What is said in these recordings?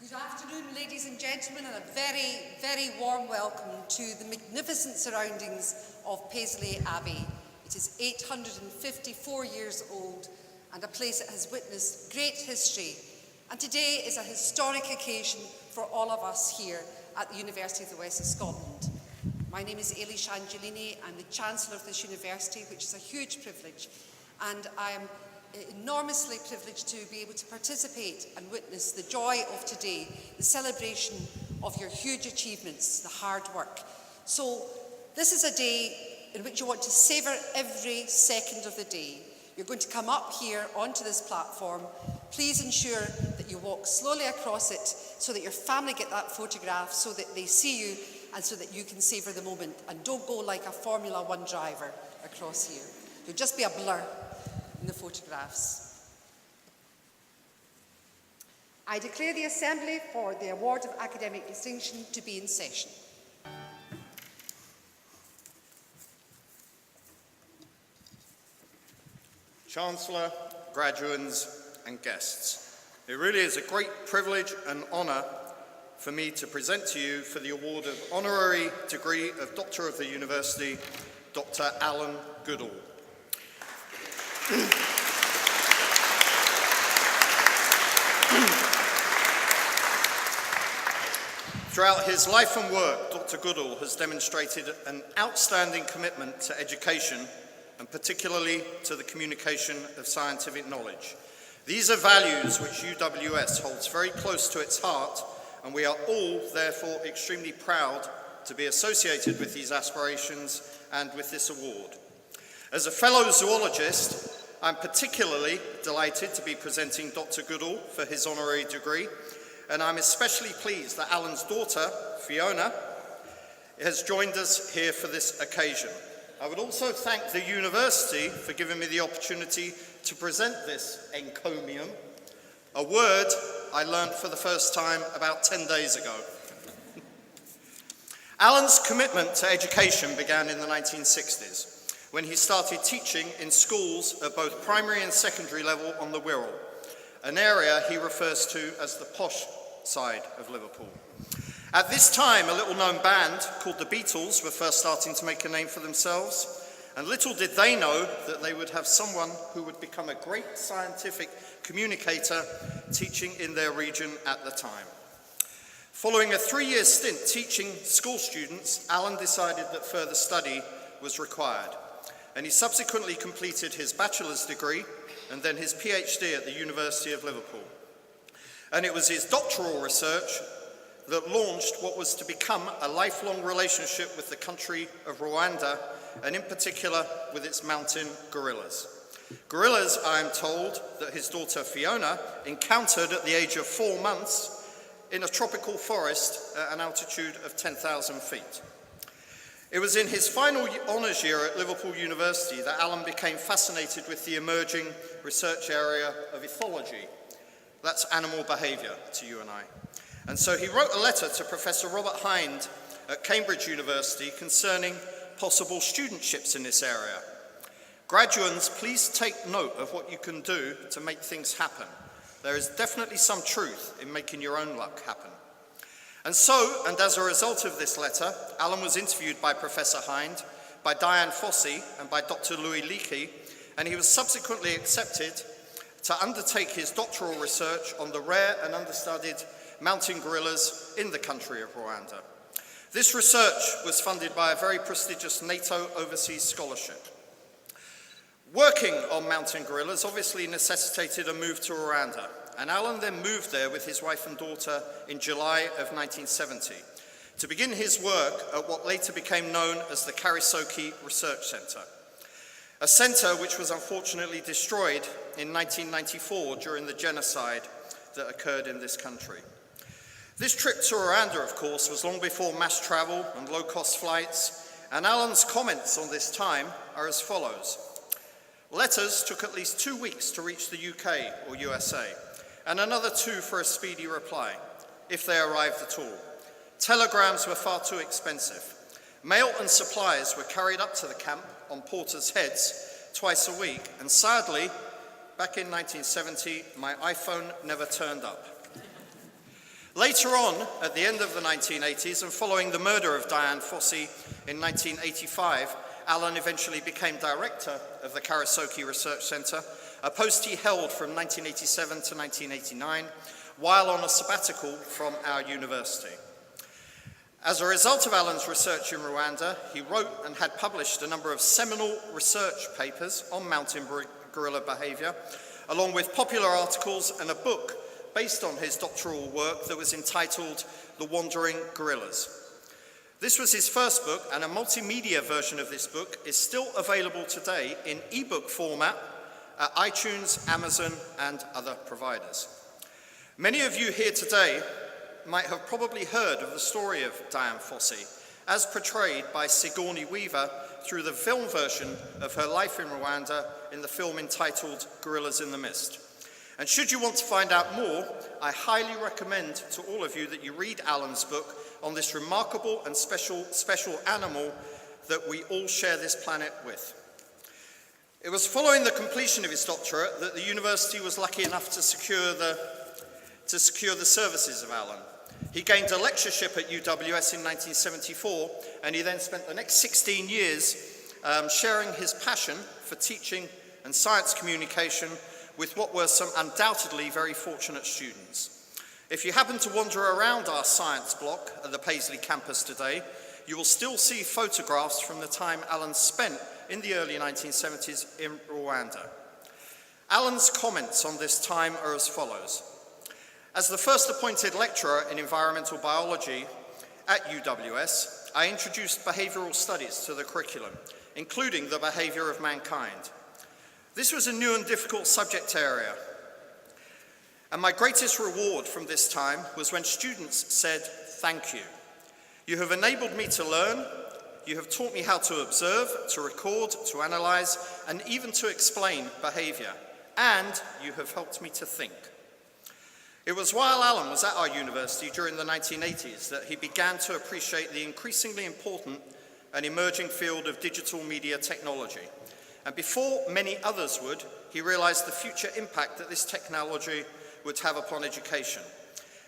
Good afternoon, ladies and gentlemen, and a very, very warm welcome to the magnificent surroundings of Paisley Abbey. It is 854 years old and a place that has witnessed great history. And today is a historic occasion for all of us here at the University of the West of Scotland. My name is Eilish Angelini. I'm the Chancellor of this university, which is a huge privilege, and I am enormously privileged to be able to participate and witness the joy of today, the celebration of your huge achievements, the hard work. So this is a day in which you want to savour every second of the day. You're going to come up here onto this platform. Please ensure that you walk slowly across it so that your family get that photograph, so that they see you and so that you can savour the moment. And don't go like a Formula One driver across here. You'll just be a blur in the photographs. I declare the Assembly for the Award of Academic Distinction to be in session. Chancellor, graduands and guests, it really is a great privilege and honour for me to present to you for the award of Honorary Degree of Doctor of the University, Dr. Alan Goodall. Throughout his life and work, Dr. Goodall has demonstrated an outstanding commitment to education, and particularly to the communication of scientific knowledge. These are values which UWS holds very close to its heart, and we are all therefore extremely proud to be associated with these aspirations and with this award. As a fellow zoologist, I'm particularly delighted to be presenting Dr. Goodall for his honorary degree, and I'm especially pleased that Alan's daughter, Fiona, has joined us here for this occasion. I would also thank the university for giving me the opportunity to present this encomium, a word I learned for the first time about 10 days ago. Alan's commitment to education began in the 1960s, when he started teaching in schools at both primary and secondary level on the Wirral, an area he refers to as the posh side of Liverpool. At this time, a little-known band called the Beatles were first starting to make a name for themselves, and little did they know that they would have someone who would become a great scientific communicator teaching in their region at the time. Following a 3-year stint teaching school students, Alan decided that further study was required, and he subsequently completed his bachelor's degree and then his PhD at the University of Liverpool. And it was his doctoral research that launched what was to become a lifelong relationship with the country of Rwanda, and in particular with its mountain gorillas. Gorillas, I am told, that his daughter Fiona encountered at the age of 4 months in a tropical forest at an altitude of 10,000 feet. It was in his final honours year at Liverpool University that Alan became fascinated with the emerging research area of ethology. That's animal behaviour to you and I. And so he wrote a letter to Professor Robert Hind at Cambridge University concerning possible studentships in this area. Graduands, please take note of what you can do to make things happen. There is definitely some truth in making your own luck happen. And so, and as a result of this letter, Alan was interviewed by Professor Hind, by Diane Fossey, and by Dr. Louis Leakey, and he was subsequently accepted to undertake his doctoral research on the rare and understudied mountain gorillas in the country of Rwanda. This research was funded by a very prestigious NATO overseas scholarship. Working on mountain gorillas obviously necessitated a move to Rwanda, and Alan then moved there with his wife and daughter in July of 1970 to begin his work at what later became known as the Karisoki Research Centre, a centre which was unfortunately destroyed in 1994 during the genocide that occurred in this country. This trip to Rwanda, of course, was long before mass travel and low-cost flights, and Alan's comments on this time are as follows. Letters took at least 2 weeks to reach the UK or USA, and another 2 for a speedy reply, if they arrived at all. Telegrams were far too expensive. Mail and supplies were carried up to the camp on porters' heads twice a week, and sadly, back in 1970, my iPhone never turned up. Later on, at the end of the 1980s and following the murder of Dian Fossey in 1985, Alan eventually became director of the Karasoke Research Centre, a post he held from 1987 to 1989, while on a sabbatical from our university. As a result of Alan's research in Rwanda, he wrote and had published a number of seminal research papers on mountain gorilla behaviour, along with popular articles and a book based on his doctoral work that was entitled The Wandering Gorillas. This was his first book, and a multimedia version of this book is still available today in ebook format at iTunes, Amazon, and other providers. Many of you here today might have probably heard of the story of Dian Fossey, as portrayed by Sigourney Weaver through the film version of her life in Rwanda in the film entitled Gorillas in the Mist. And should you want to find out more, I highly recommend to all of you that you read Alan's book on this remarkable and special animal that we all share this planet with. It was following the completion of his doctorate that the university was lucky enough to secure the services of Alan. He gained a lectureship at UWS in 1974, and he then spent the next 16 years sharing his passion for teaching and science communication with what were some undoubtedly very fortunate students. If you happen to wander around our science block at the Paisley campus today, you will still see photographs from the time Alan spent in the early 1970s in Rwanda. Alan's comments on this time are as follows. As the first appointed lecturer in environmental biology at UWS, I introduced behavioral studies to the curriculum, including the behavior of mankind. This was a new and difficult subject area, and my greatest reward from this time was when students said, "Thank you. You have enabled me to learn, you have taught me how to observe, to record, to analyze, and even to explain behavior, and you have helped me to think." It was while Alan was at our university during the 1980s that he began to appreciate the increasingly important and emerging field of digital media technology. And before many others would, he realized the future impact that this technology would have upon education.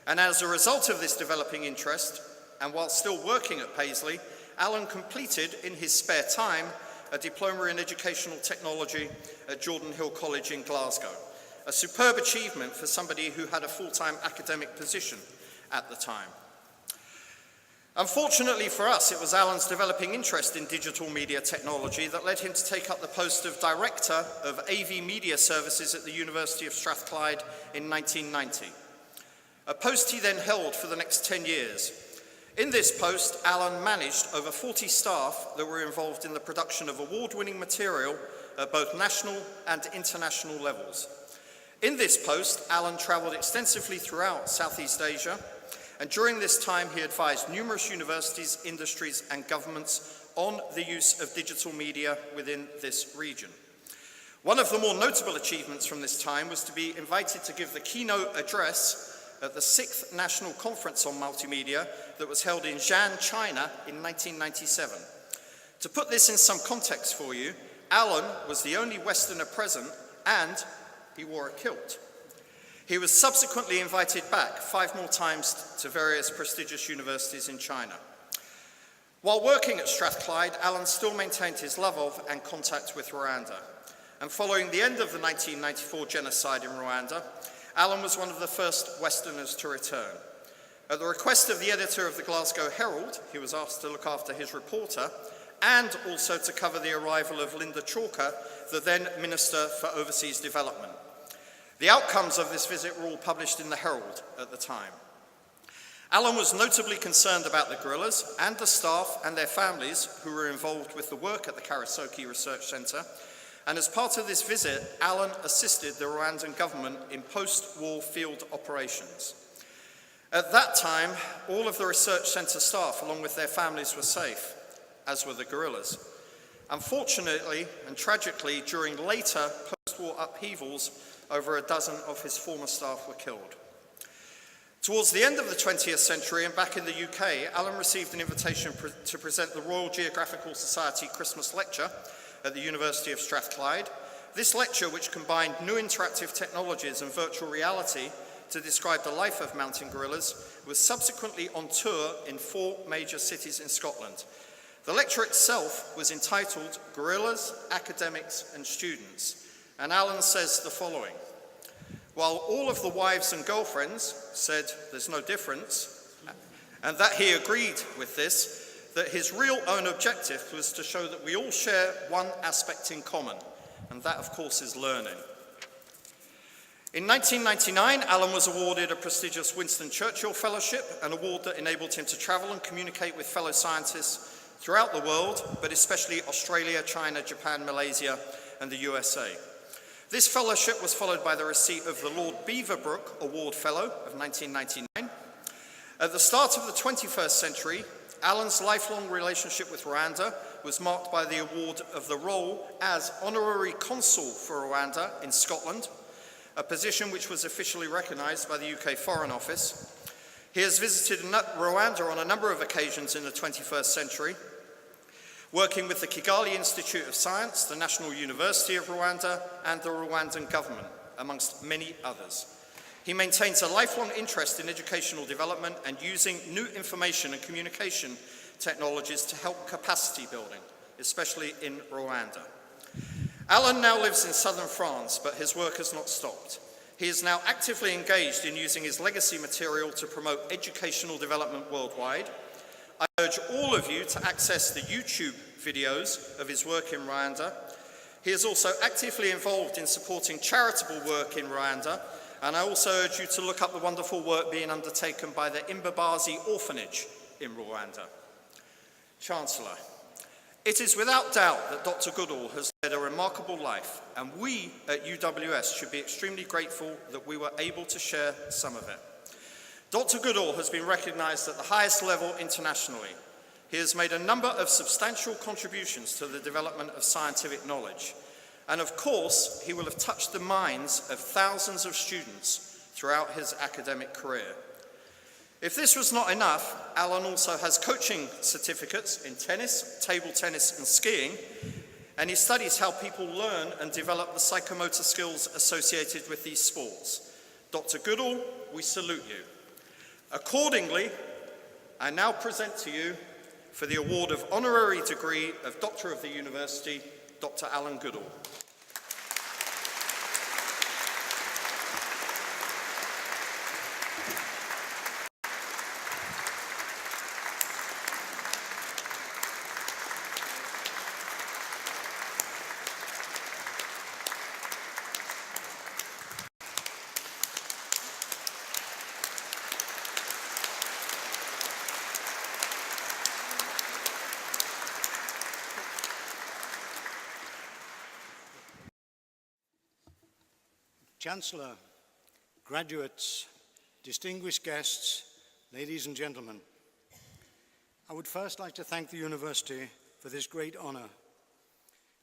And as a result of this developing interest, and while still working at Paisley, Alan completed in his spare time a diploma in educational technology at Jordan Hill College in Glasgow, a superb achievement for somebody who had a full-time academic position at the time. Unfortunately for us, it was Alan's developing interest in digital media technology that led him to take up the post of Director of AV Media Services at the University of Strathclyde in 1990, a post he then held for the next 10 years. In this post, Alan managed over 40 staff that were involved in the production of award-winning material at both national and international levels. In this post, Alan travelled extensively throughout Southeast Asia, and during this time he advised numerous universities, industries and governments on the use of digital media within this region. One of the more notable achievements from this time was to be invited to give the keynote address at the 6th National Conference on Multimedia that was held in Xi'an, China in 1997. To put this in some context for you, Alan was the only Westerner present, and he wore a kilt. He was subsequently invited back 5 more times to various prestigious universities in China. While working at Strathclyde, Alan still maintained his love of and contact with Rwanda. And following the end of the 1994 genocide in Rwanda, Alan was one of the first Westerners to return. At the request of the editor of the Glasgow Herald, he was asked to look after his reporter and also to cover the arrival of Linda Chalker, the then Minister for Overseas Development. The outcomes of this visit were all published in the Herald at the time. Alan was notably concerned about the gorillas and the staff and their families who were involved with the work at the Karasoke Research Centre, and as part of this visit, Alan assisted the Rwandan government in post-war field operations. At that time, all of the research centre staff, along with their families, were safe, as were the gorillas. Unfortunately and tragically, during later post-war upheavals, over a dozen of his former staff were killed. Towards the end of the 20th century and back in the UK, Alan received an invitation to present the Royal Geographical Society Christmas Lecture at the University of Strathclyde. This lecture, which combined new interactive technologies and virtual reality to describe the life of mountain gorillas, was subsequently on tour in 4 major cities in Scotland. The lecture itself was entitled Gorillas, Academics and Students, and Alan says the following: while all of the wives and girlfriends said there's no difference, and that he agreed with this, that his real own objective was to show that we all share one aspect in common, and that of course is learning. In 1999, Alan was awarded a prestigious Winston Churchill Fellowship, an award that enabled him to travel and communicate with fellow scientists throughout the world, but especially Australia, China, Japan, Malaysia, and the USA. This fellowship was followed by the receipt of the Lord Beaverbrook Award Fellow of 1999. At the start of the 21st century, Alan's lifelong relationship with Rwanda was marked by the award of the role as Honorary Consul for Rwanda in Scotland, a position which was officially recognised by the UK Foreign Office. He has visited Rwanda on a number of occasions in the 21st century, working with the Kigali Institute of Science, the National University of Rwanda, and the Rwandan government, amongst many others. He maintains a lifelong interest in educational development and using new information and communication technologies to help capacity building, especially in Rwanda. Alan now lives in southern France, but his work has not stopped. He is now actively engaged in using his legacy material to promote educational development worldwide. I urge all of you to access the YouTube videos of his work in Rwanda. He is also actively involved in supporting charitable work in Rwanda, and I also urge you to look up the wonderful work being undertaken by the Imbabazi Orphanage in Rwanda. Chancellor, it is without doubt that Dr. Goodall has led a remarkable life, and we at UWS should be extremely grateful that we were able to share some of it. Dr. Goodall has been recognised at the highest level internationally. He has made a number of substantial contributions to the development of scientific knowledge. And of course, he will have touched the minds of thousands of students throughout his academic career. If this was not enough, Alan also has coaching certificates in tennis, table tennis and skiing, and he studies how people learn and develop the psychomotor skills associated with these sports. Dr. Goodall, we salute you. Accordingly, I now present to you, for the award of Honorary Degree of Doctor of the University, Dr. Alan Goodall. Chancellor, graduates, distinguished guests, ladies and gentlemen, I would first like to thank the university for this great honor.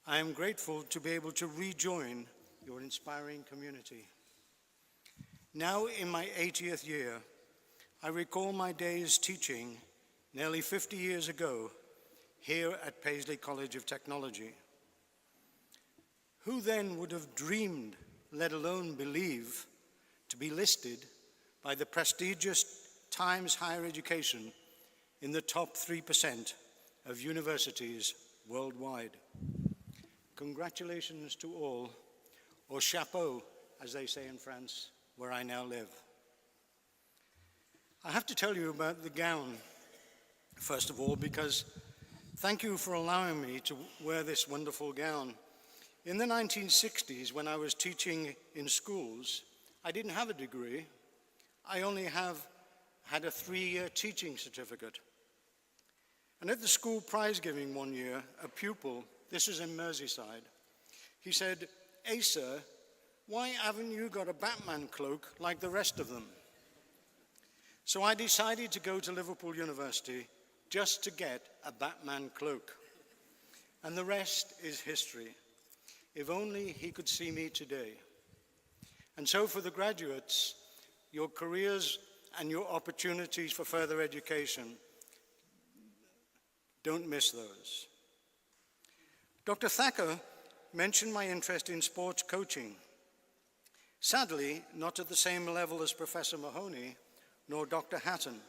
I am grateful to be able to rejoin your inspiring community. Now in my 80th year, I recall my days teaching nearly 50 years ago here at Paisley College of Technology. Who then would have dreamed, let alone believe, to be listed by the prestigious Times Higher Education in the top 3% of universities worldwide. Congratulations to all, or chapeau, as they say in France, where I now live. I have to tell you about the gown, first of all, because thank you for allowing me to wear this wonderful gown. In the 1960s, when I was teaching in schools, I didn't have a degree. I only had a 3-year teaching certificate. And at the school prize giving one year, a pupil, this was in Merseyside, he said, "Hey sir, why haven't you got a Batman cloak like the rest of them?" So I decided to go to Liverpool University just to get a Batman cloak. And the rest is history. If only he could see me today. And so for the graduates, your careers and your opportunities for further education, don't miss those. Dr. Thacker mentioned my interest in sports coaching. Sadly, not at the same level as Professor Mahoney nor Dr. Hatton,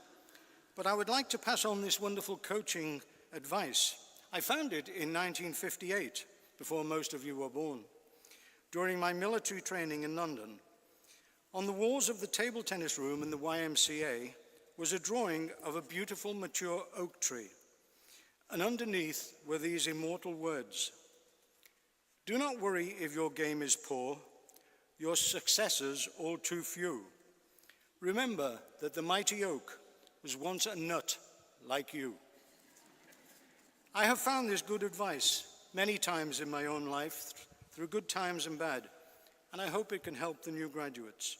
but I would like to pass on this wonderful coaching advice. I found it in 1958, before most of you were born, during my military training in London. On the walls of the table tennis room in the YMCA was a drawing of a beautiful mature oak tree, and underneath were these immortal words: "Do not worry if your game is poor, your successors all too few. Remember that the mighty oak was once a nut like you." I have found this good advice many times in my own life, through good times and bad, and I hope it can help the new graduates.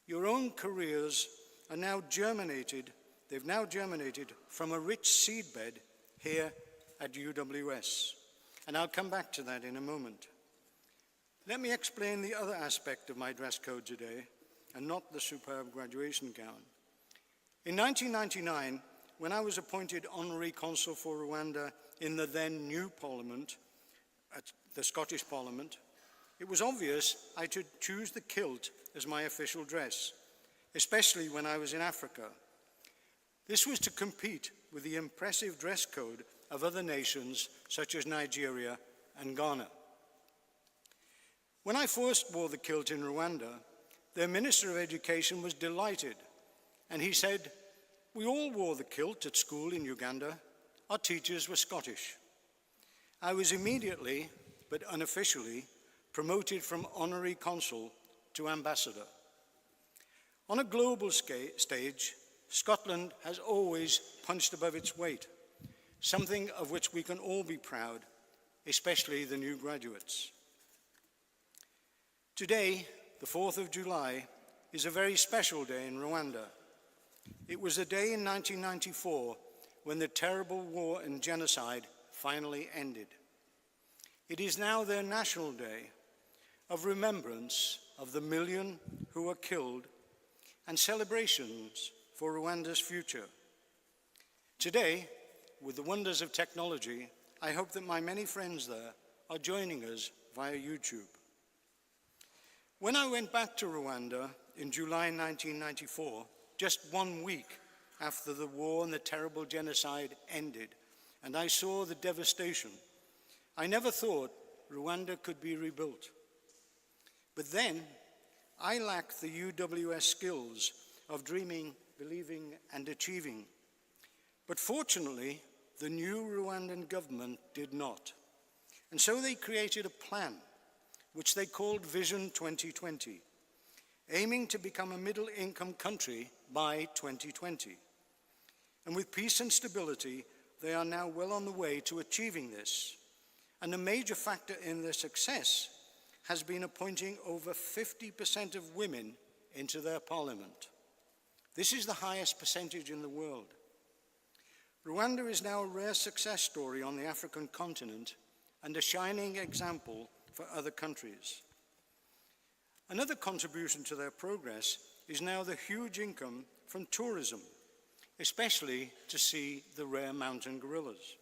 Your own careers are now germinated, they've now germinated from a rich seedbed here at UWS, and I'll come back to that in a moment. Let me explain the other aspect of my dress code today, and not the superb graduation gown. In 1999, when I was appointed Honorary Consul for Rwanda in the then new Parliament, at the Scottish Parliament, it was obvious I should choose the kilt as my official dress, especially when I was in Africa. This was to compete with the impressive dress code of other nations such as Nigeria and Ghana. When I first wore the kilt in Rwanda, their Minister of Education was delighted, and he said, "We all wore the kilt at school in Uganda. Our teachers were Scottish." I was immediately, but unofficially, promoted from Honorary Consul to Ambassador. On a global stage, Scotland has always punched above its weight, something of which we can all be proud, especially the new graduates. Today, the 4th of July, is a very special day in Rwanda. It was a day in 1994 when the terrible war and genocide finally ended. It is now their national day of remembrance of the million who were killed and celebrations for Rwanda's future. Today, with the wonders of technology, I hope that my many friends there are joining us via YouTube. When I went back to Rwanda in July 1994, just 1 week after the war and the terrible genocide ended, and I saw the devastation, I never thought Rwanda could be rebuilt. But then, I lacked the UWS skills of dreaming, believing, and achieving. But fortunately, the new Rwandan government did not. And so they created a plan, which they called Vision 2020, aiming to become a middle-income country by 2020. And with peace and stability, they are now well on the way to achieving this. And a major factor in their success has been appointing over 50% of women into their parliament. This is the highest percentage in the world. Rwanda is now a rare success story on the African continent and a shining example for other countries. Another contribution to their progress is now the huge income from tourism, especially to see the rare mountain gorillas.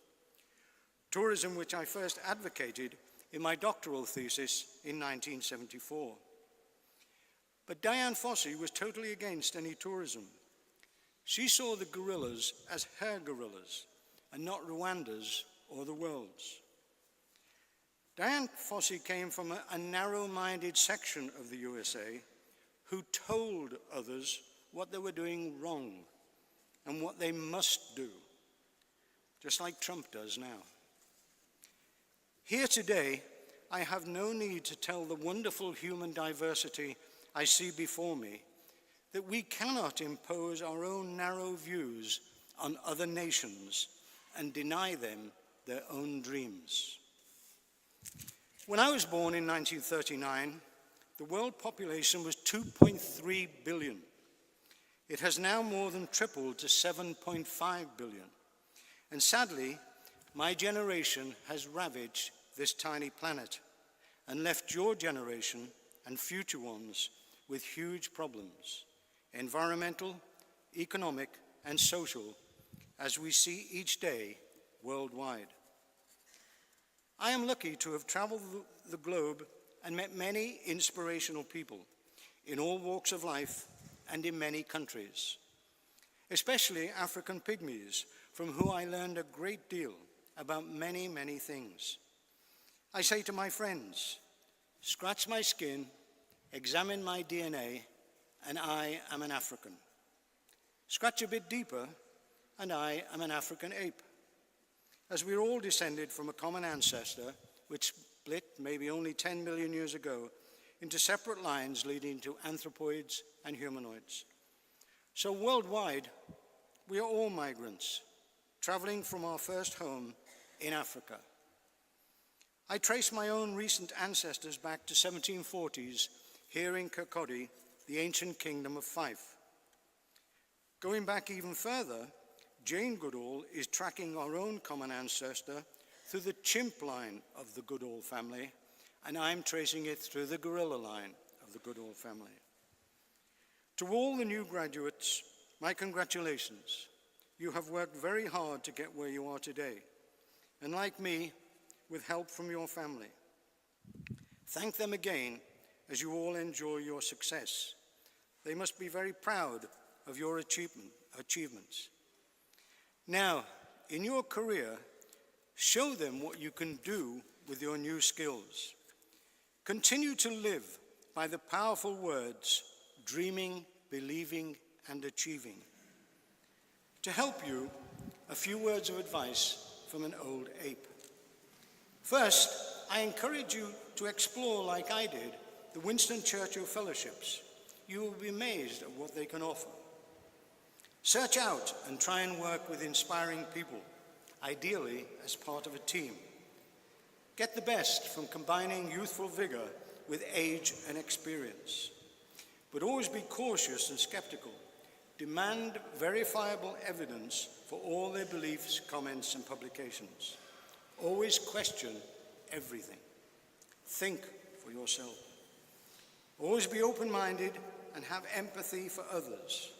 Tourism which I first advocated in my doctoral thesis in 1974. But Dian Fossey was totally against any tourism. She saw the gorillas as her gorillas and not Rwanda's or the world's. Dian Fossey came from a narrow-minded section of the USA who told others what they were doing wrong and what they must do, just like Trump does now. Here today, I have no need to tell the wonderful human diversity I see before me that we cannot impose our own narrow views on other nations and deny them their own dreams. When I was born in 1939, the world population was 2.3 billion. It has now more than tripled to 7.5 billion. And sadly, my generation has ravaged this tiny planet and left your generation and future ones with huge problems, environmental, economic, and social, as we see each day worldwide. I am lucky to have traveled the globe and met many inspirational people, in all walks of life and in many countries, especially African pygmies, from whom I learned a great deal about many, many things. I say to my friends, scratch my skin, examine my DNA, and I am an African. Scratch a bit deeper, and I am an African ape. As we're all descended from a common ancestor, which split maybe only 10 million years ago into separate lines leading to anthropoids and humanoids. So worldwide, we are all migrants, traveling from our first home in Africa. I trace my own recent ancestors back to 1740s here in Kirkcaldy, the ancient kingdom of Fife. Going back even further, Jane Goodall is tracking our own common ancestor through the chimp line of the Goodall family, and I'm tracing it through the gorilla line of the Goodall family. To all the new graduates, my congratulations. You have worked very hard to get where you are today, and like me, with help from your family. Thank them again as you all enjoy your success. They must be very proud of your achievements. Now, in your career, show them what you can do with your new skills. Continue to live by the powerful words, dreaming, believing, and achieving. To help you, a few words of advice from an old ape. First, I encourage you to explore, like I did, the Winston Churchill Fellowships. You will be amazed at what they can offer. Search out and try and work with inspiring people, ideally as part of a team. Get the best from combining youthful vigor with age and experience. But always be cautious and skeptical. Demand verifiable evidence for all their beliefs, comments, and publications. Always question everything. Think for yourself. Always be open-minded and have empathy for others.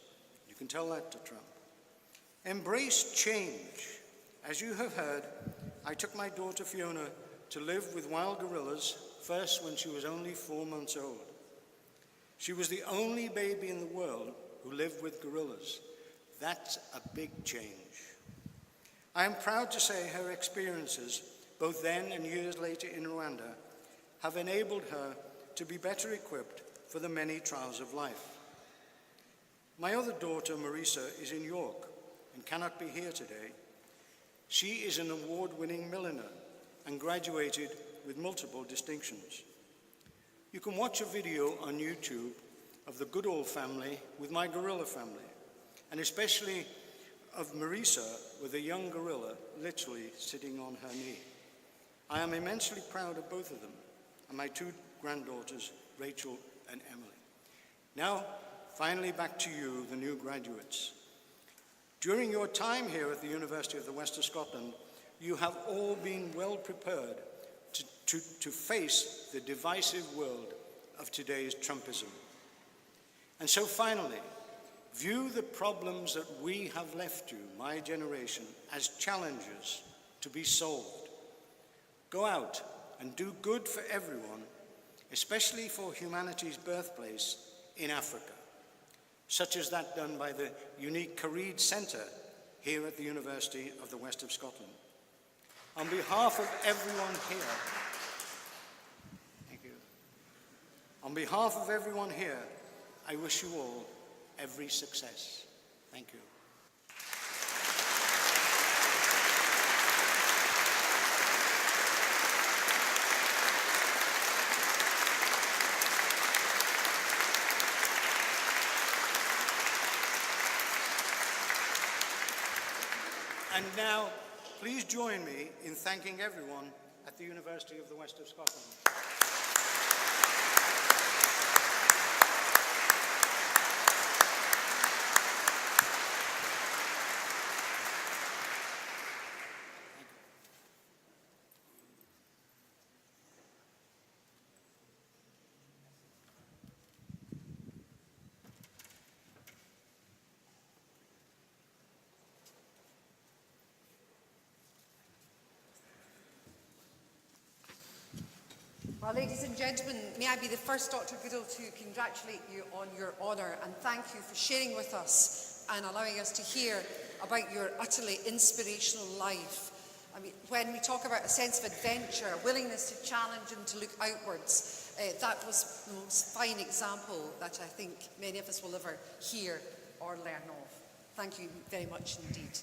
You can tell that to Trump. Embrace change. As you have heard, I took my daughter Fiona to live with wild gorillas, first when she was only 4 months old. She was the only baby in the world who lived with gorillas. That's a big change. I am proud to say her experiences, both then and years later in Rwanda, have enabled her to be better equipped for the many trials of life. My other daughter, Marisa, is in York and cannot be here today. She is an award-winning milliner and graduated with multiple distinctions. You can watch a video on YouTube of the Goodall family with my gorilla family, and especially of Marisa with a young gorilla literally sitting on her knee. I am immensely proud of both of them, and my two granddaughters, Rachel and Emily. Now, finally back to you, the new graduates. During your time here at the University of the West of Scotland, you have all been well prepared to face the divisive world of today's Trumpism. And so finally, view the problems that we have left you, my generation, as challenges to be solved. Go out and do good for everyone, especially for humanity's birthplace in Africa, such as that done by the unique Careed Centre here at the University of the West of Scotland. On behalf of everyone here, thank you. On behalf of everyone here, I wish you all every success. Thank you. And now, please join me in thanking everyone at the University of the West of Scotland. Well, ladies and gentlemen, may I be the first, Dr Goodall, to congratulate you on your honour and thank you for sharing with us and allowing us to hear about your utterly inspirational life. I mean, when we talk about a sense of adventure, a willingness to challenge and to look outwards, that was the most fine example that I think many of us will ever hear or learn of. Thank you very much indeed.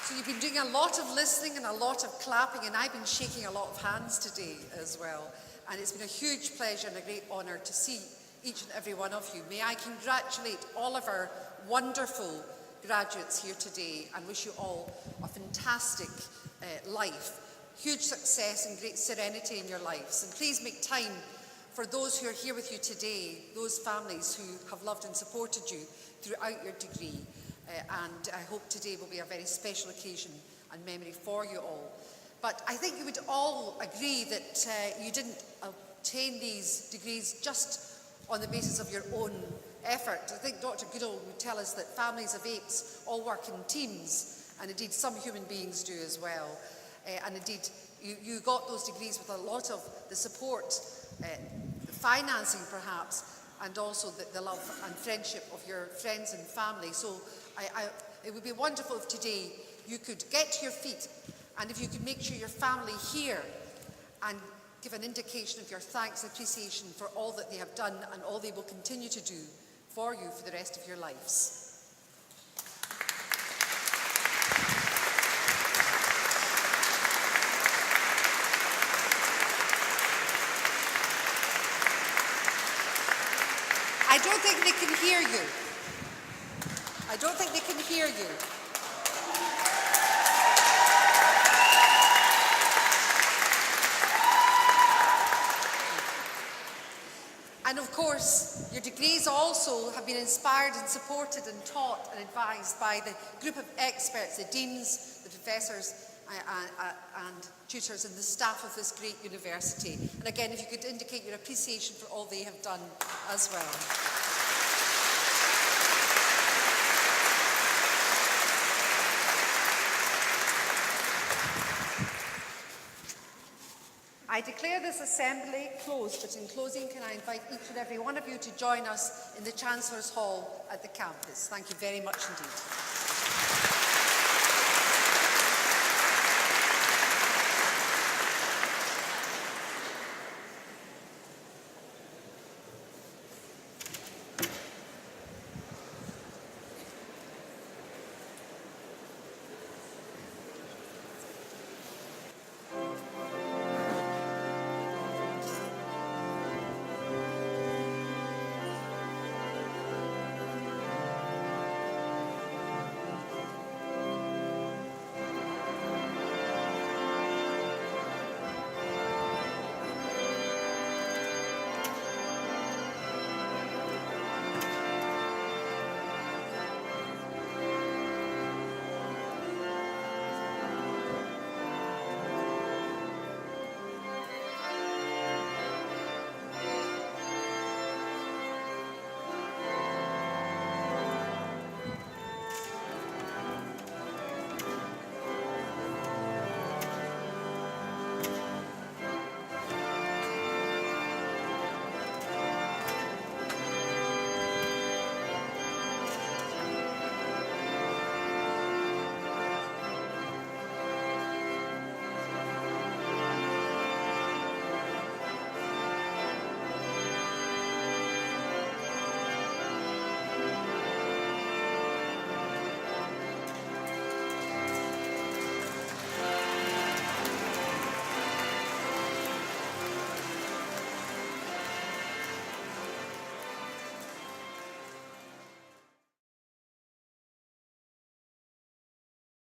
So you've been doing a lot of listening and a lot of clapping, and I've been shaking a lot of hands today as well. And it's been a huge pleasure and a great honour to see each and every one of you. May I congratulate all of our wonderful graduates here today and wish you all a fantastic life, huge success and great serenity in your lives. And please make time for those who are here with you today, those families who have loved and supported you throughout your degree. And I hope today will be a very special occasion and memory for you all. But I think you would all agree that you didn't obtain these degrees just on the basis of your own effort. I think Dr Goodall would tell us that families of apes all work in teams, and indeed some human beings do as well. And indeed, you got those degrees with a lot of the support, the financing perhaps, and also the love and friendship of your friends and family. So it would be wonderful if today you could get to your feet, and if you could make sure your family here and give an indication of your thanks and appreciation for all that they have done and all they will continue to do for you for the rest of your lives. I don't think they can hear you. I don't think they can hear you. And of course, your degrees also have been inspired and supported and taught and advised by the group of experts, the deans, the professors and tutors and the staff of this great university. And again, if you could indicate your appreciation for all they have done as well. I declare this assembly closed, but in closing, can I invite each and every one of you to join us in the Chancellor's Hall at the campus. Thank you very much indeed.